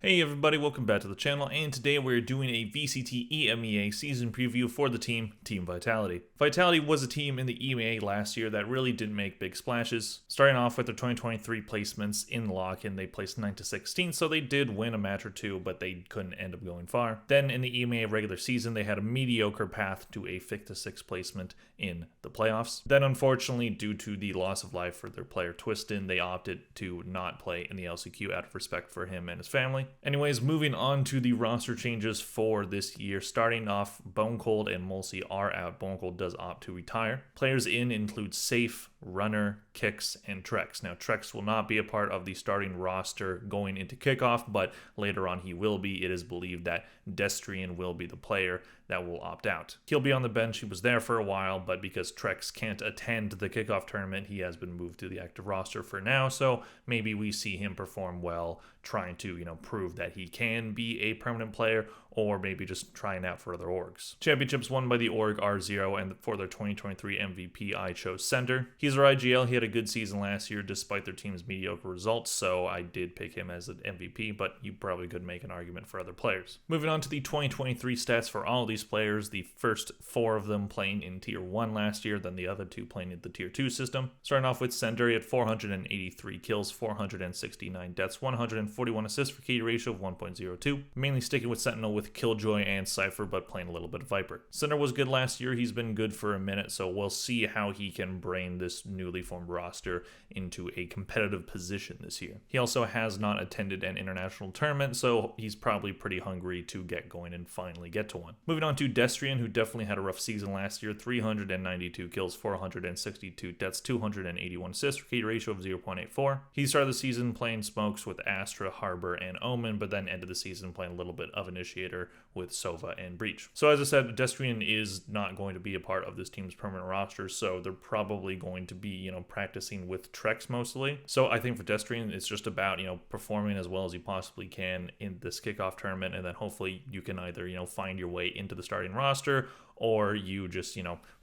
Hey everybody, welcome back to the channel, and today we're doing a VCT EMEA season preview for the Team Vitality. Vitality was a team in the EMEA last year that really didn't make big splashes. Starting off with their 2023 placements in lock-in, they placed 9 to 16, so they did win a match or two, but they couldn't end up going far. Then in the EMEA regular season, they had a mediocre path to a 5th to 6th placement in the playoffs. Then unfortunately, due to the loss of life for their player Twistin, they opted to not play in the LCQ out of respect for him and his family. Anyways, moving on to the roster changes for this year. Starting off, Bone Cold and Mulsey are out. Bone Cold does opt to retire. Players in include Safe, Runner, Kix, and Trex. Now, Trex will not be a part of the starting roster going into kickoff, but later on he will be. It is believed that Destrian will be the player that will opt out. He'll be on the bench. He was there for a while, but because Trex can't attend the kickoff tournament, he has been moved to the active roster for now, so maybe we see him perform well, trying to, prove that he can be a permanent player, or maybe just trying out for other orgs. Championships won by the org R0, and for their 2023 MVP, I chose Center. He's our IGL. He had a good season last year despite their team's mediocre results, so I did pick him as an MVP, but you probably could make an argument for other players. Moving on to the 2023 stats for all of these players, the first 4 of them playing in Tier 1 last year, then the other 2 playing in the Tier 2 system. Starting off with Center, he had 483 kills, 469 deaths, 141 assists for KD ratio of 1.02. Mainly sticking with Sentinel with Killjoy and Cypher, but playing a little bit of Viper. Center was good last year. He's been good for a minute, so we'll see how he can bring this newly formed roster into a competitive position this year. He also has not attended an international tournament, so he's probably pretty hungry to get going and finally get to one. Moving on to Destrian, who definitely had a rough season last year. 392 kills, 462 deaths, 281 assists for KD ratio of 0.84. He started the season playing smokes with Astra, Harbor, and Omen, but then ended the season playing a little bit of Initiator with Sova and Breach. So as I said, Destrian is not going to be a part of this team's permanent roster, so they're probably going to be, practicing with Trex mostly. So I think for Destrian, it's just about, performing as well as you possibly can in this kickoff tournament, and then hopefully you can either, find your way into the starting roster, or you just,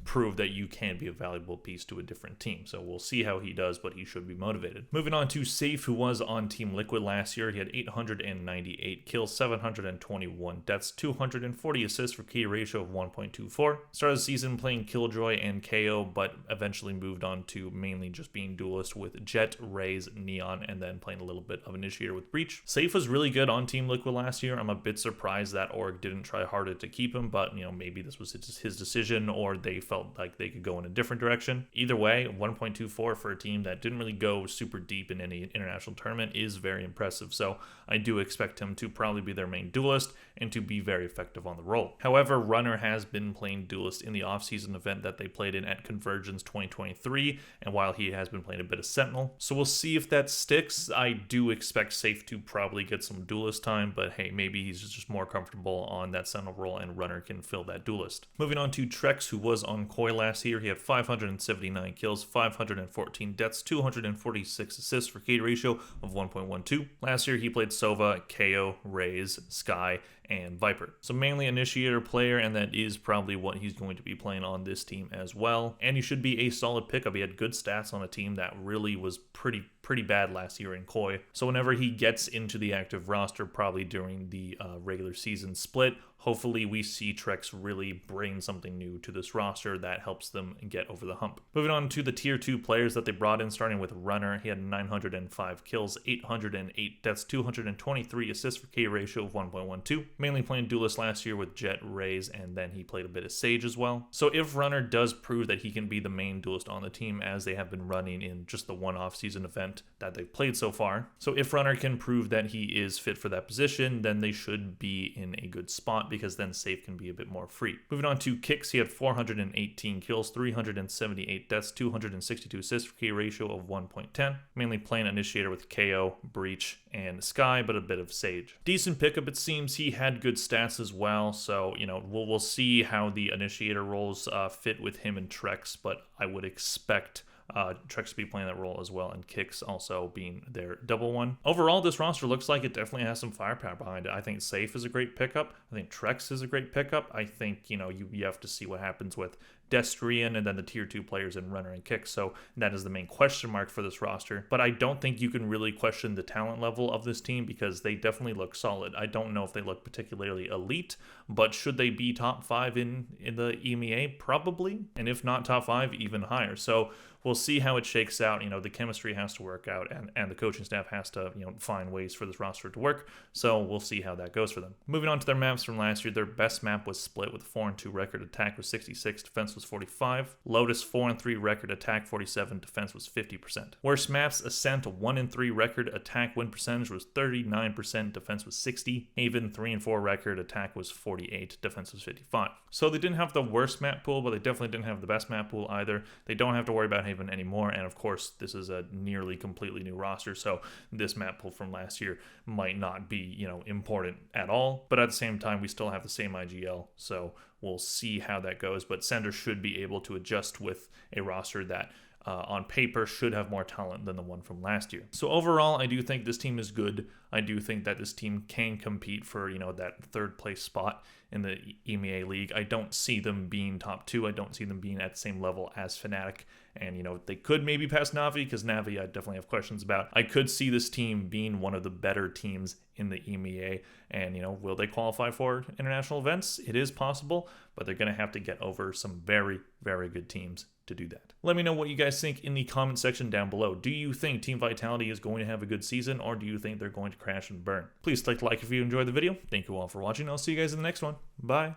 prove that you can be a valuable piece to a different team. So we'll see how he does, but he should be motivated. Moving on to Safe, who was on Team Liquid last year. He had 898 kills, 721 deaths, 240 assists for KD ratio of 1.24. Started the season playing Killjoy and KO, but eventually moved on to mainly just being duelist with Jet, Raze, Neon, and then playing a little bit of Initiator with Breach. Safe was really good on Team Liquid last year. I'm a bit surprised that org didn't try harder to keep him, but maybe this was his decision, or they felt like they could go in a different direction. Either way, 1.24 for a team that didn't really go super deep in any international tournament is very impressive, so I do expect him to probably be their main duelist and to be very effective on the role. However, Runner has been playing duelist in the off-season event that they played in at Convergence 2023, and while he has been playing a bit of Sentinel, so we'll see if that sticks. I do expect Safe to probably get some duelist time, but hey, maybe he's just more comfortable on that Sentinel role and Runner can fill that duelist. Moving on to Trex, who was on Koi last year. He had 579 kills, 514 deaths, 246 assists for KD ratio of 1.12. Last year he played Sova, KO, Raze, Sky, and Viper. So mainly Initiator player, and that is probably what he's going to be playing on this team as well. And he should be a solid pickup. He had good stats on a team that really was pretty bad last year in Koi. So whenever he gets into the active roster, probably during the regular season split, hopefully we see Trex really bring something new to this roster that helps them get over the hump. Moving on to the Tier 2 players that they brought in, starting with Runner. He had 905 kills, 808 deaths, 223 assists for KD ratio of 1.12. Mainly playing duelist last year with Jet, Raze, and then he played a bit of Sage as well. So if Runner does prove that he can be the main duelist on the team, as they have been running in just the one off-season event that they've played so far. So if Runner can prove that he is fit for that position, then they should be in a good spot, because then Safe can be a bit more free. Moving on to Kix, he had 418 kills, 378 deaths, 262 assists for KD ratio of 1.10. Mainly playing Initiator with KO, Breach, and Sky, but a bit of Sage. Decent pickup, it seems. He had good stats as well, so we'll see how the Initiator roles fit with him and Trex, but I would expect Trex to be playing that role as well, and Kicks also being their double one. Overall, this roster looks like it definitely has some firepower behind it. I think Safe is a great pickup. I think Trex is a great pickup. I think, you have to see what happens with Destrian and then the tier 2 players in Runner and Kick. So that is the main question mark for this roster. But I don't think you can really question the talent level of this team because they definitely look solid. I don't know if they look particularly elite, but should they be top 5 in the EMEA? Probably. And if not top 5, even higher. So we'll see how it shakes out. The chemistry has to work out and the coaching staff has to, find ways for this roster to work. So we'll see how that goes for them. Moving on to their maps from last year, their best map was Split with 4-2 record. Attack was 66, defense was 45. Lotus 4-3 record, attack 47, defense was 50%. Worst maps, Ascent 1-3 record, attack win percentage was 39%, defense was 60. Haven 3-4 record, attack was 48, defense was 55. So they didn't have the worst map pool, but they definitely didn't have the best map pool either. They don't have to worry about Haven anymore, and of course this is a nearly completely new roster, so this map pool from last year might not be important at all, but at the same time we still have the same IGL, so we'll see how that goes. But Sender should be able to adjust with a roster that on paper should have more talent than the one from last year. So overall, I do think this team is good. I do think that this team can compete for, that third place spot in the EMEA League. I don't see them being top 2. I don't see them being at the same level as Fnatic. And, they could maybe pass Navi, because Navi I definitely have questions about. I could see this team being one of the better teams in the EMEA. And, will they qualify for international events? It is possible, but they're going to have to get over some very, very good teams to do that. Let me know what you guys think in the comment section down below. Do you think Team Vitality is going to have a good season, or do you think they're going to crash and burn? Please click like if you enjoyed the video. Thank you all for watching. I'll see you guys in the next one. Bye.